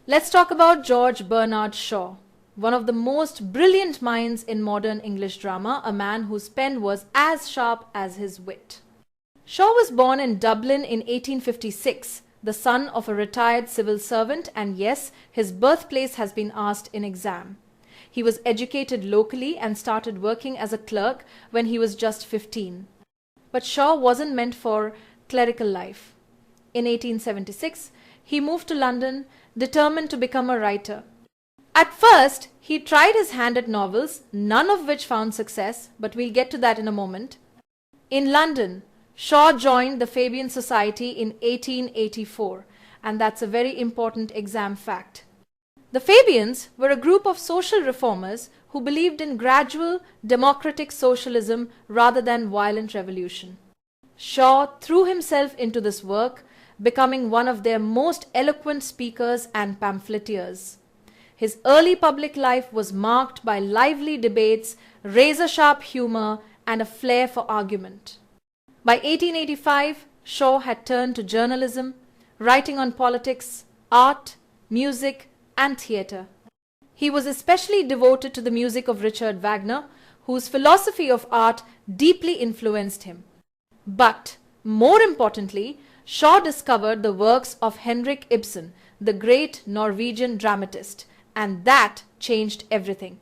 Let's talk about George Bernard Shaw, one of the most brilliant minds in modern English drama, a man whose pen was as sharp as his wit. Shaw was born in Dublin in 1856, the son of a retired civil servant, and yes, his birthplace has been asked in exam. He was educated locally and started working as a clerk when he was just 15. But Shaw wasn't meant for clerical life. In 1876, he moved to London, determined to become a writer. At first, he tried his hand at novels, none of which found success, but we'll get to that in a moment. In London, Shaw joined the Fabian Society in 1884, and that's a very important exam fact. The Fabians were a group of social reformers who believed in gradual, democratic socialism rather than violent revolution. Shaw threw himself into this work, becoming one of their most eloquent speakers and pamphleteers. His early public life was marked by lively debates, razor-sharp humor, and a flair for argument. By 1885, Shaw had turned to journalism, writing on politics, art, music, and theatre. He was especially devoted to the music of Richard Wagner, whose philosophy of art deeply influenced him. But, more importantly, Shaw discovered the works of Henrik Ibsen, the great Norwegian dramatist, and that changed everything.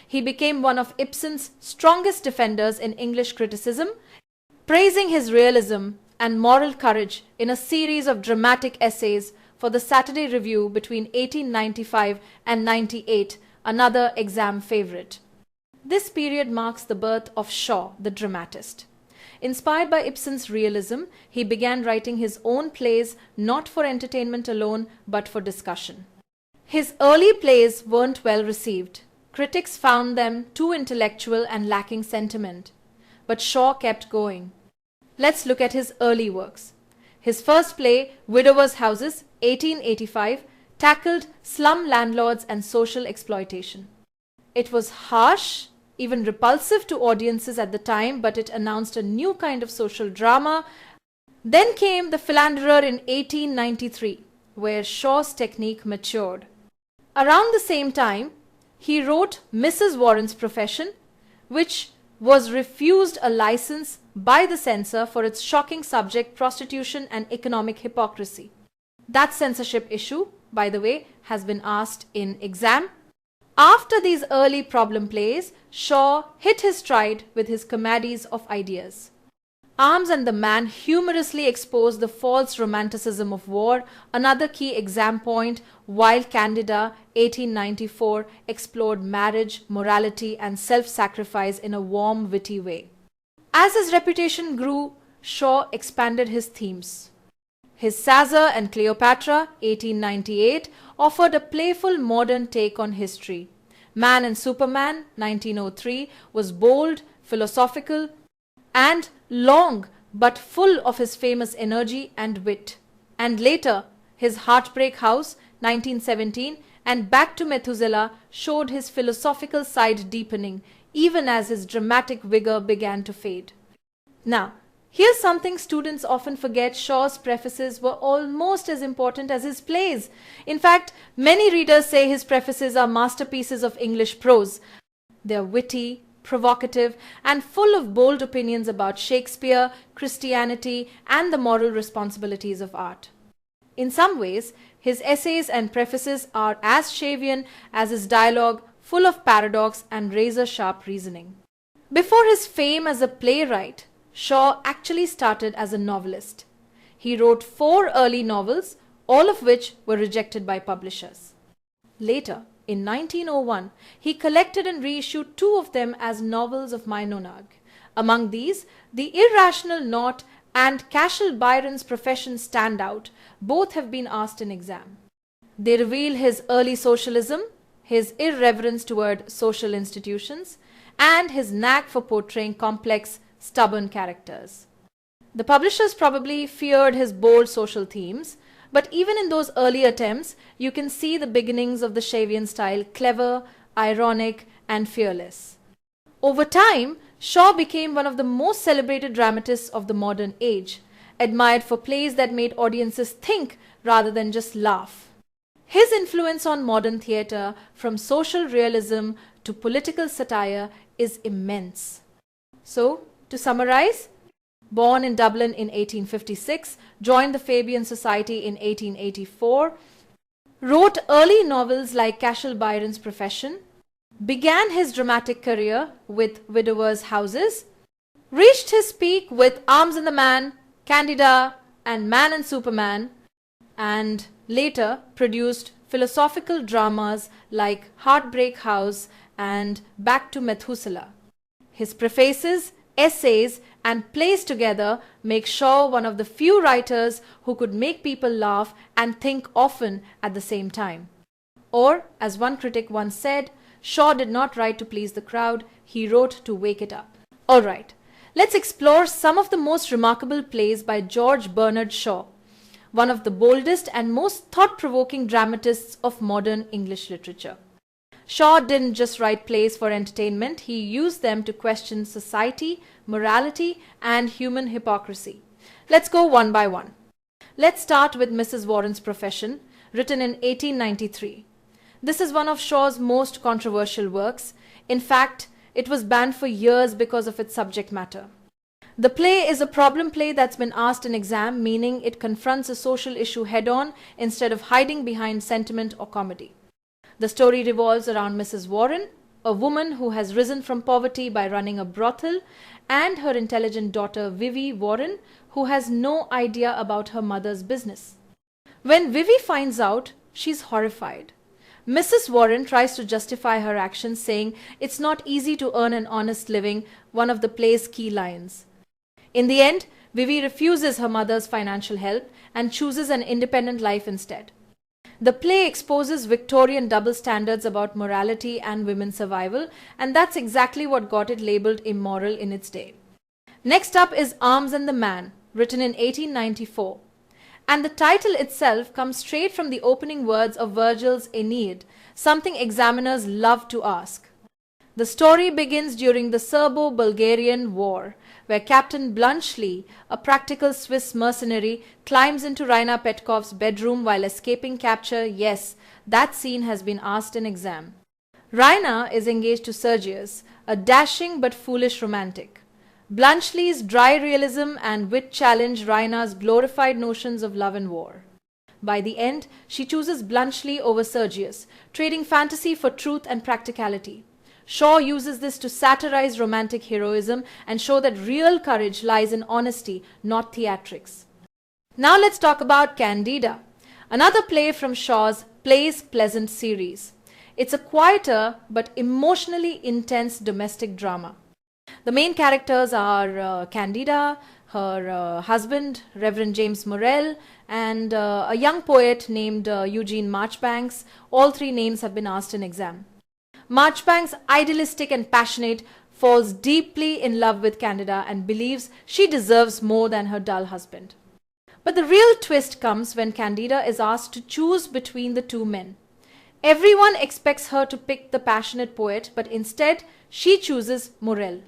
He became one of Ibsen's strongest defenders in English criticism, praising his realism and moral courage in a series of dramatic essays for the Saturday Review between 1895 and 98, another exam favorite. This period marks the birth of Shaw, the dramatist. Inspired by Ibsen's realism, he began writing his own plays not for entertainment alone but for discussion. His early plays weren't well received. Critics found them too intellectual and lacking sentiment. But Shaw kept going. Let's look at his early works. His first play, Widowers' Houses, 1885, tackled slum landlords and social exploitation. It was harsh, even repulsive to audiences at the time, but it announced a new kind of social drama. Then came The Philanderer in 1893, where Shaw's technique matured. Around the same time, he wrote Mrs. Warren's Profession, which was refused a license by the censor for its shocking subject, prostitution and economic hypocrisy. That censorship issue, by the way, has been asked in exam. After these early problem plays, Shaw hit his stride with his comedies of ideas. Arms and the Man humorously exposed the false romanticism of war, another key exam point, while Candida, 1894, explored marriage, morality, and self-sacrifice in a warm, witty way. As his reputation grew, Shaw expanded his themes. His Caesar and Cleopatra, 1898, offered a playful modern take on history. Man and Superman, 1903, was bold, philosophical, and long but full of his famous energy and wit. And later, his Heartbreak House, 1917, and Back to Methuselah showed his philosophical side deepening, even as his dramatic vigor began to fade. Now, here's something students often forget: Shaw's prefaces were almost as important as his plays. In fact, many readers say his prefaces are masterpieces of English prose. They're witty, provocative, and full of bold opinions about Shakespeare, Christianity, and the moral responsibilities of art. In some ways, his essays and prefaces are as Shavian as his dialogue, full of paradox and razor-sharp reasoning. Before his fame as a playwright, Shaw actually started as a novelist. He wrote 4 early novels, all of which were rejected by publishers. Later, in 1901, he collected and reissued 2 of them as novels of Meinonag. Among these, The Irrational Knot and Cashel Byron's Profession stand out. Both have been asked in exam. They reveal his early socialism, his irreverence toward social institutions, and his knack for portraying complex, stubborn characters. The publishers probably feared his bold social themes, but even in those early attempts, you can see the beginnings of the Shavian style: clever, ironic, and fearless. Over time, Shaw became one of the most celebrated dramatists of the modern age, admired for plays that made audiences think rather than just laugh. His influence on modern theatre, from social realism to political satire, is immense. So, to summarize, born in Dublin in 1856, joined the Fabian Society in 1884, wrote early novels like Cashel Byron's Profession, began his dramatic career with Widower's Houses, reached his peak with Arms and the Man, Candida, and Man and Superman, and later produced philosophical dramas like Heartbreak House and Back to Methuselah. His prefaces, essays, and plays together make Shaw one of the few writers who could make people laugh and think often at the same time. Or, as one critic once said, Shaw did not write to please the crowd, he wrote to wake it up. Alright, let's explore some of the most remarkable plays by George Bernard Shaw, one of the boldest and most thought-provoking dramatists of modern English literature. Shaw didn't just write plays for entertainment, he used them to question society, morality, and human hypocrisy. Let's go one by one. Let's start with Mrs. Warren's Profession, written in 1893. This is one of Shaw's most controversial works. In fact, it was banned for years because of its subject matter. The play is a problem play that's been asked in exam, meaning it confronts a social issue head-on instead of hiding behind sentiment or comedy. The story revolves around Mrs. Warren, a woman who has risen from poverty by running a brothel, and her intelligent daughter Vivi Warren, who has no idea about her mother's business. When Vivi finds out, she's horrified. Mrs. Warren tries to justify her actions, saying it's not easy to earn an honest living, one of the play's key lines. In the end, Vivi refuses her mother's financial help and chooses an independent life instead. The play exposes Victorian double standards about morality and women's survival, and that's exactly what got it labeled immoral in its day. Next up is Arms and the Man, written in 1894. And the title itself comes straight from the opening words of Virgil's Aeneid, something examiners love to ask. The story begins during the Serbo-Bulgarian War, where Captain Bluntschli, a practical Swiss mercenary, climbs into Raina Petkov's bedroom while escaping capture. Yes, that scene has been asked in exam. Raina is engaged to Sergius, a dashing but foolish romantic. Bluntschli's dry realism and wit challenge Raina's glorified notions of love and war. By the end, she chooses Bluntschli over Sergius, trading fantasy for truth and practicality. Shaw uses this to satirize romantic heroism and show that real courage lies in honesty, not theatrics. Now let's talk about Candida, another play from Shaw's Plays Pleasant series. It's a quieter but emotionally intense domestic drama. The main characters are Candida, her husband, Reverend James Morrell, and a young poet named Eugene Marchbanks. All three names have been asked in exam. Marchbanks, idealistic and passionate, falls deeply in love with Candida and believes she deserves more than her dull husband. But the real twist comes when Candida is asked to choose between the two men. Everyone expects her to pick the passionate poet, but instead she chooses Morrell.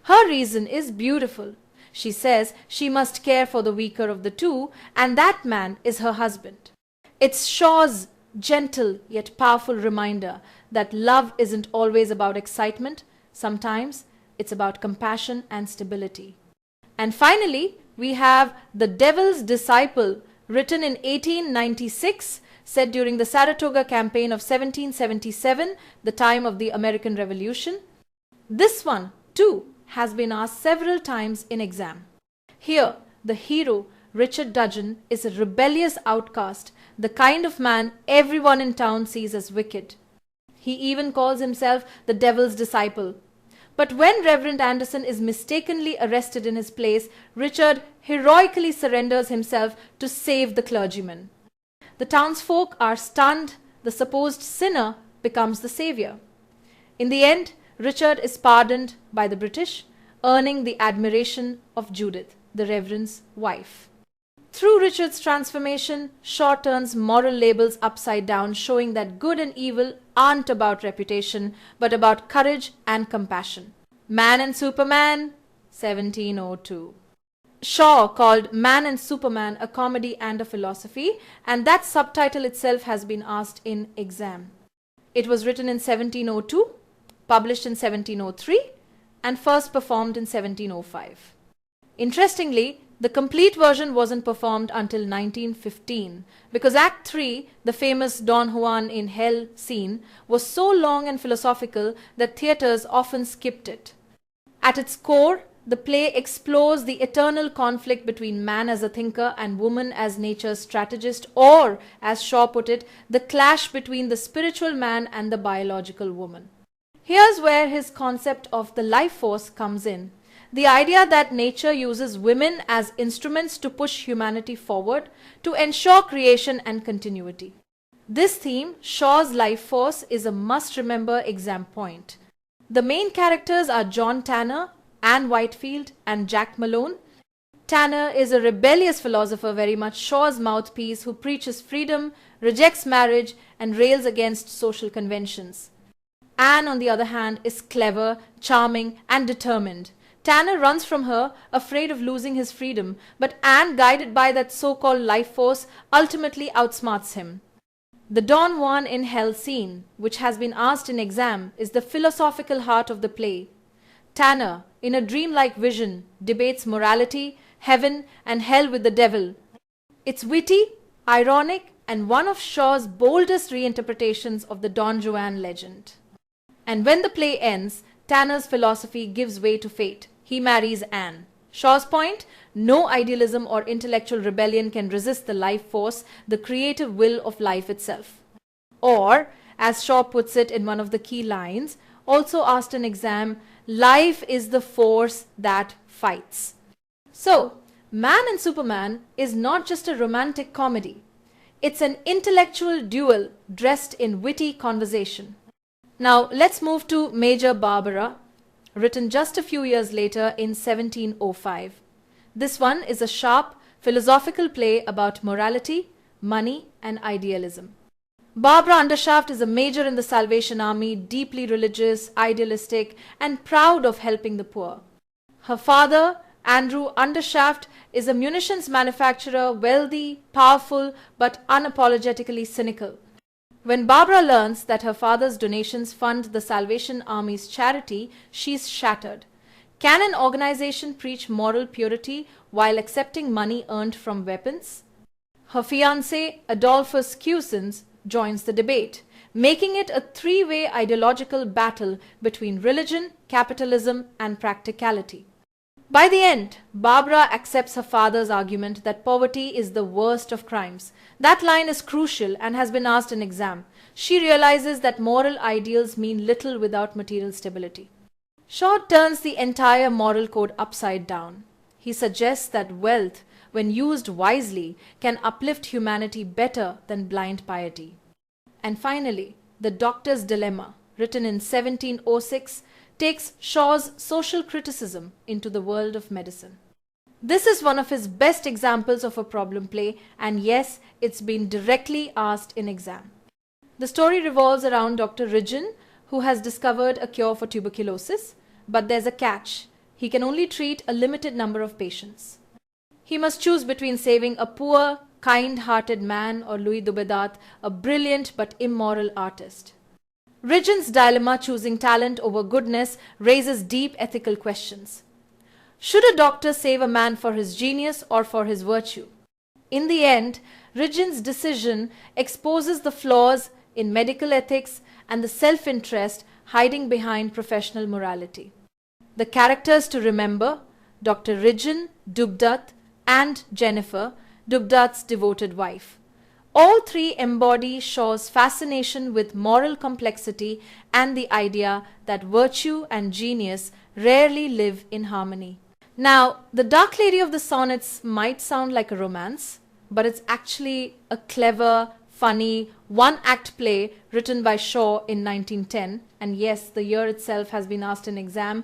Her reason is beautiful. She says she must care for the weaker of the two, and that man is her husband. It's Shaw's gentle yet powerful reminder that love isn't always about excitement. Sometimes it's about compassion and stability. And finally, we have The Devil's Disciple, written in 1896, set during the Saratoga campaign of 1777, the time of the American Revolution. This one, too, has been asked several times in exam. Here, the hero, Richard Dudgeon, is a rebellious outcast, the kind of man everyone in town sees as wicked. He even calls himself the devil's disciple. But when Reverend Anderson is mistakenly arrested in his place, Richard heroically surrenders himself to save the clergyman. The townsfolk are stunned. The supposed sinner becomes the savior. In the end, Richard is pardoned by the British, earning the admiration of Judith, the Reverend's wife. Through Richard's transformation, Shaw turns moral labels upside down, showing that good and evil aren't about reputation, but about courage and compassion. Man and Superman, 1702. Shaw called Man and Superman a comedy and a philosophy, and that subtitle itself has been asked in exam. It was written in 1702, published in 1703, and first performed in 1705. Interestingly, the complete version wasn't performed until 1915 because Act 3, the famous Don Juan in Hell scene, was so long and philosophical that theatres often skipped it. At its core, the play explores the eternal conflict between man as a thinker and woman as nature's strategist, or, as Shaw put it, the clash between the spiritual man and the biological woman. Here's where his concept of the life force comes in. The idea that nature uses women as instruments to push humanity forward to ensure creation and continuity. This theme, Shaw's life force, is a must-remember exam point. The main characters are John Tanner, Anne Whitefield, and Jack Malone. Tanner is a rebellious philosopher, very much Shaw's mouthpiece, who preaches freedom, rejects marriage, and rails against social conventions. Anne, on the other hand, is clever, charming, and determined. Tanner runs from her, afraid of losing his freedom, but Anne, guided by that so-called life force, ultimately outsmarts him. The Don Juan in Hell scene, which has been asked in exam, is the philosophical heart of the play. Tanner, in a dreamlike vision, debates morality, heaven, and hell with the devil. It's witty, ironic, and one of Shaw's boldest reinterpretations of the Don Juan legend. And when the play ends, Tanner's philosophy gives way to fate. He marries Anne. Shaw's point? No idealism or intellectual rebellion can resist the life force, the creative will of life itself. Or, as Shaw puts it in one of the key lines, also asked in exam, life is the force that fights. So, Man and Superman is not just a romantic comedy. It's an intellectual duel dressed in witty conversation. Now, let's move to Major Barbara, written just a few years later in 1705. This one is a sharp, philosophical play about morality, money, and idealism. Barbara Undershaft is a major in the Salvation Army, deeply religious, idealistic, and proud of helping the poor. Her father, Andrew Undershaft, is a munitions manufacturer, wealthy, powerful, but unapologetically cynical. When Barbara learns that her father's donations fund the Salvation Army's charity, she's shattered. Can an organization preach moral purity while accepting money earned from weapons? Her fiancé, Adolphus Cusins, joins the debate, making it a three-way ideological battle between religion, capitalism, and practicality. By the end, Barbara accepts her father's argument that poverty is the worst of crimes. That line is crucial and has been asked in exam. She realizes that moral ideals mean little without material stability. Shaw turns the entire moral code upside down. He suggests that wealth, when used wisely, can uplift humanity better than blind piety. And finally, The Doctor's Dilemma, written in 1706, takes Shaw's social criticism into the world of medicine. This is one of his best examples of a problem play, and yes, it's been directly asked in exam. The story revolves around Dr. Ridgeon, who has discovered a cure for tuberculosis, but there's a catch. He can only treat a limited number of patients. He must choose between saving a poor, kind-hearted man or Louis Dubedat, a brilliant but immoral artist. Ridgeon's dilemma, choosing talent over goodness, raises deep ethical questions. Should a doctor save a man for his genius or for his virtue? In the end, Ridgeon's decision exposes the flaws in medical ethics and the self-interest hiding behind professional morality. The characters to remember: Dr. Ridgeon, Dubedat, and Jennifer, Dubedat's devoted wife. All three embody Shaw's fascination with moral complexity and the idea that virtue and genius rarely live in harmony. Now, The Dark Lady of the Sonnets might sound like a romance, but it's actually a clever, funny, one-act play written by Shaw in 1910, and yes, the year itself has been asked in exam.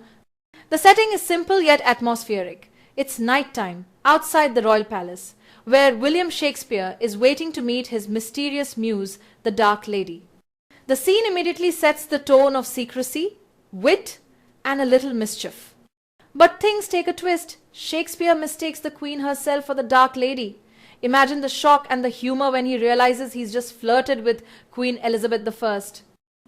The setting is simple yet atmospheric. It's nighttime, outside the royal palace, where William Shakespeare is waiting to meet his mysterious muse, the Dark Lady. The scene immediately sets the tone of secrecy, wit, and a little mischief. But things take a twist Shakespeare mistakes the queen herself for the Dark Lady. Imagine the shock and the humor when he realizes he's just flirted with Queen Elizabeth I.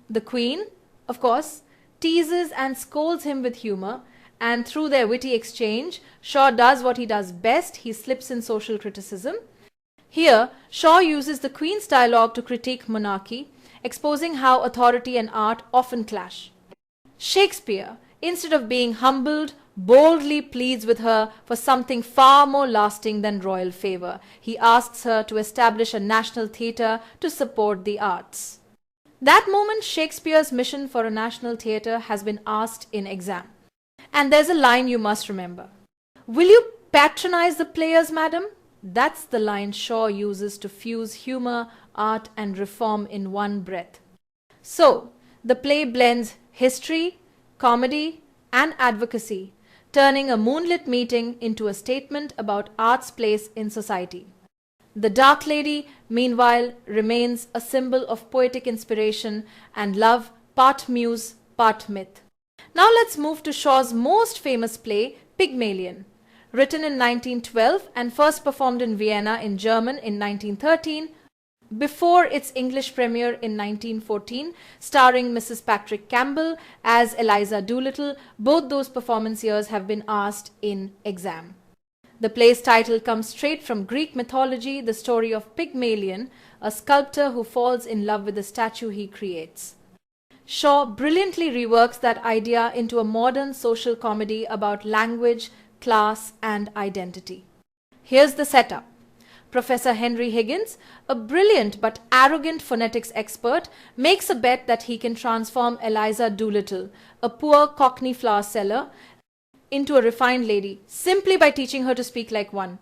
The queen, of course, teases and scolds him with humor, and through their witty exchange, Shaw does what he does best. He slips in social criticism. Here, Shaw uses the Queen's dialogue to critique monarchy, exposing how authority and art often clash. Shakespeare, instead of being humbled, boldly pleads with her for something far more lasting than royal favor. He asks her to establish a national theatre to support the arts. That moment, Shakespeare's mission for a national theatre has been asked in exam. And there's a line you must remember. "Will you patronize the players, madam?" That's the line Shaw uses to fuse humor, art, and reform in one breath. So, the play blends history, comedy, and advocacy, turning a moonlit meeting into a statement about art's place in society. The Dark Lady, meanwhile, remains a symbol of poetic inspiration and love, part muse, part myth. Now let's move to Shaw's most famous play, Pygmalion. Written in 1912 and first performed in Vienna in German in 1913, before its English premiere in 1914, starring Mrs. Patrick Campbell as Eliza Doolittle. Both those performance years have been asked in exam. The play's title comes straight from Greek mythology, the story of Pygmalion, a sculptor who falls in love with the statue he creates. Shaw brilliantly reworks that idea into a modern social comedy about language, class, and identity. Here's the setup. Professor Henry Higgins, a brilliant but arrogant phonetics expert, makes a bet that he can transform Eliza Doolittle, a poor Cockney flower seller, into a refined lady simply by teaching her to speak like one.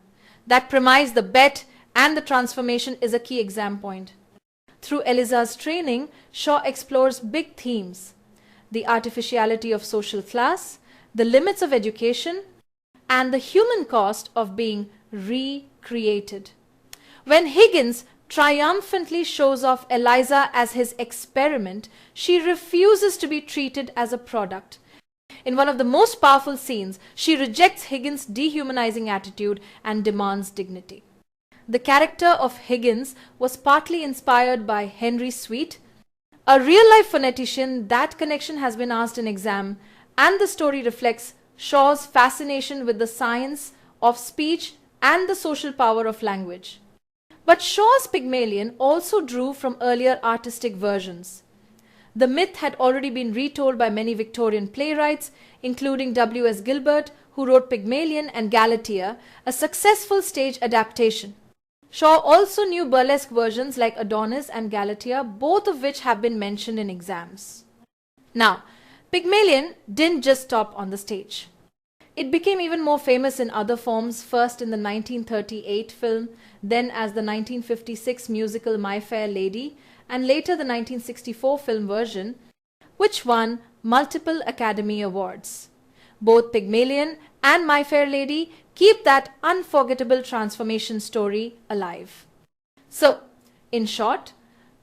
That premise, the bet, and the transformation is a key exam point. Through Eliza's training, Shaw explores big themes: the artificiality of social class, the limits of education, and the human cost of being recreated. When Higgins triumphantly shows off Eliza as his experiment, she refuses to be treated as a product. In one of the most powerful scenes, she rejects Higgins' dehumanizing attitude and demands dignity. The character of Higgins was partly inspired by Henry Sweet, a real-life phonetician. That connection has been asked in exam, and the story reflects Shaw's fascination with the science of speech and the social power of language. But Shaw's Pygmalion also drew from earlier artistic versions. The myth had already been retold by many Victorian playwrights, including W.S. Gilbert, who wrote Pygmalion and Galatea, a successful stage adaptation. Shaw also knew burlesque versions like Adonis and Galatea, both of which have been mentioned in exams. Now, Pygmalion didn't just stop on the stage. It became even more famous in other forms, first in the 1938 film, then as the 1956 musical My Fair Lady, and later the 1964 film version, which won multiple Academy Awards. Both Pygmalion and My Fair Lady keep that unforgettable transformation story alive. So, in short,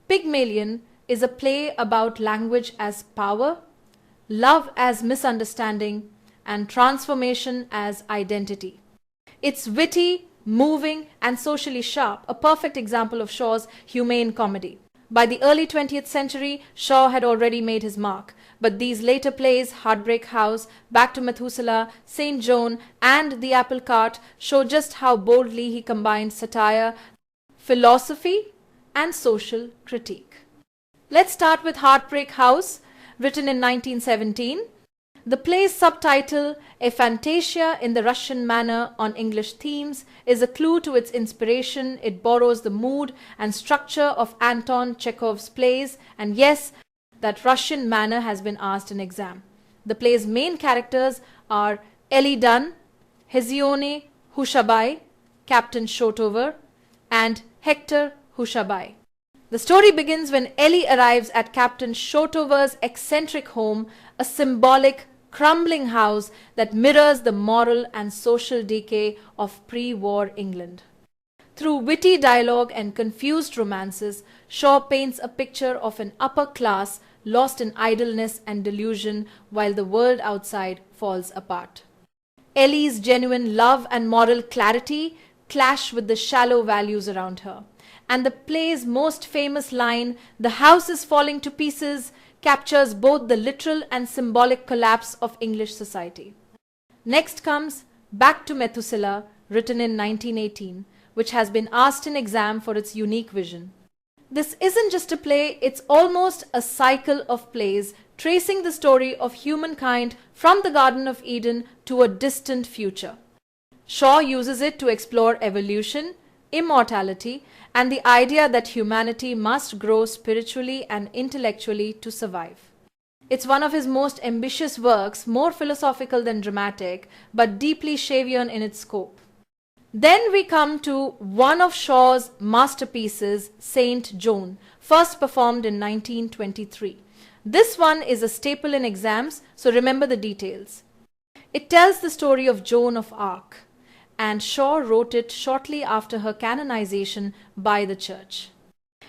Pygmalion is a play about language as power, love as misunderstanding, and transformation as identity. It's witty, moving, and socially sharp, a perfect example of Shaw's humane comedy. By the early 20th century, Shaw had already made his mark, but these later plays, Heartbreak House, Back to Methuselah, Saint Joan, and The Apple Cart, show just how boldly he combined satire, philosophy, and social critique. Let's start with Heartbreak House, written in 1917. The play's subtitle, A Fantasia in the Russian Manner on English Themes, is a clue to its inspiration. It borrows the mood and structure of Anton Chekhov's plays, and yes, that Russian manner has been asked in exam. The play's main characters are Ellie Dunn, Hesione Hushabai, Captain Shotover, and Hector Hushabai. The story begins when Ellie arrives at Captain Shotover's eccentric home, a symbolic, crumbling house that mirrors the moral and social decay of pre-war England. Through witty dialogue and confused romances, Shaw paints a picture of an upper class lost in idleness and delusion while the world outside falls apart. Ellie's genuine love and moral clarity clash with the shallow values around her. And the play's most famous line, "The house is falling to pieces," captures both the literal and symbolic collapse of English society. Next comes Back to Methuselah, written in 1918, which has been asked in exam for its unique vision. This isn't just a play, it's almost a cycle of plays tracing the story of humankind from the Garden of Eden to a distant future. Shaw uses it to explore evolution, immortality, and the idea that humanity must grow spiritually and intellectually to survive. It's one of his most ambitious works, more philosophical than dramatic, but deeply Shavian in its scope. Then we come to one of Shaw's masterpieces, Saint Joan, first performed in 1923. This one is a staple in exams, so remember the details. It tells the story of Joan of Arc, and Shaw wrote it shortly after her canonization by the Church.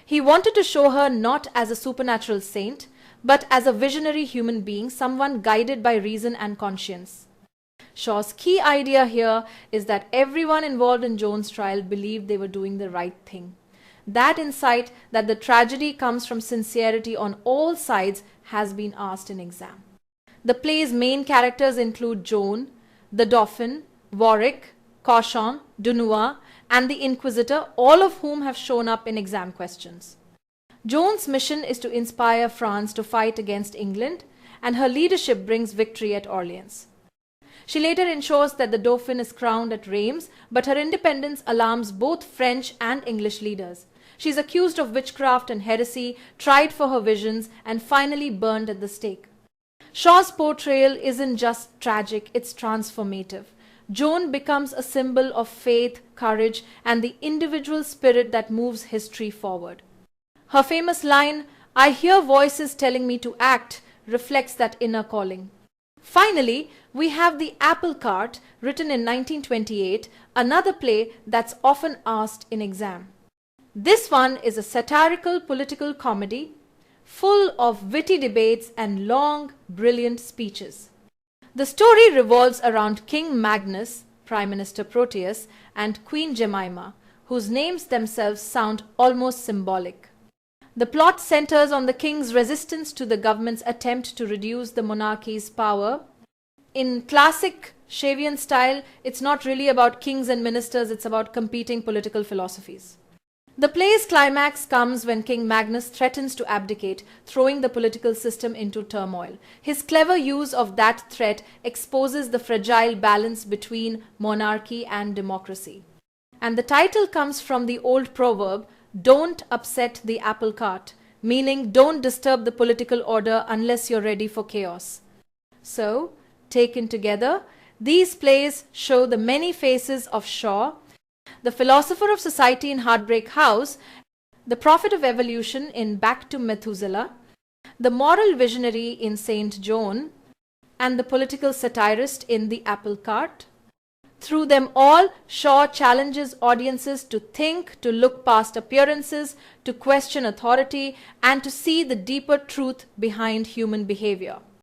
He wanted to show her not as a supernatural saint, but as a visionary human being, someone guided by reason and conscience. Shaw's key idea here is that everyone involved in Joan's trial believed they were doing the right thing. That insight that the tragedy comes from sincerity on all sides has been asked in exam. The play's main characters include Joan, the Dauphin, Warwick, Cauchon, Dunois, and the Inquisitor, all of whom have shown up in exam questions. Joan's mission is to inspire France to fight against England, and her leadership brings victory at Orleans. She later ensures that the Dauphin is crowned at Reims, but her independence alarms both French and English leaders. She is accused of witchcraft and heresy, tried for her visions, and finally burned at the stake. Shaw's portrayal isn't just tragic, it's transformative. Joan becomes a symbol of faith, courage, and the individual spirit that moves history forward. Her famous line, "I hear voices telling me to act," reflects that inner calling. Finally, we have The Apple Cart, written in 1928, another play that's often asked in exam. This one is a satirical political comedy full of witty debates and long, brilliant speeches. The story revolves around King Magnus, Prime Minister Proteus, and Queen Jemima, whose names themselves sound almost symbolic. The plot centers on the king's resistance to the government's attempt to reduce the monarchy's power. In classic Shavian style, it's not really about kings and ministers, it's about competing political philosophies. The play's climax comes when King Magnus threatens to abdicate, throwing the political system into turmoil. His clever use of that threat exposes the fragile balance between monarchy and democracy. And the title comes from the old proverb, "Don't upset the apple cart," meaning don't disturb the political order unless you're ready for chaos. So, taken together, these plays show the many faces of Shaw, the philosopher of society in Heartbreak House, the prophet of evolution in Back to Methuselah, the moral visionary in Saint Joan, and the political satirist in The Apple Cart. Through them all, Shaw challenges audiences to think, to look past appearances, to question authority, and to see the deeper truth behind human behavior.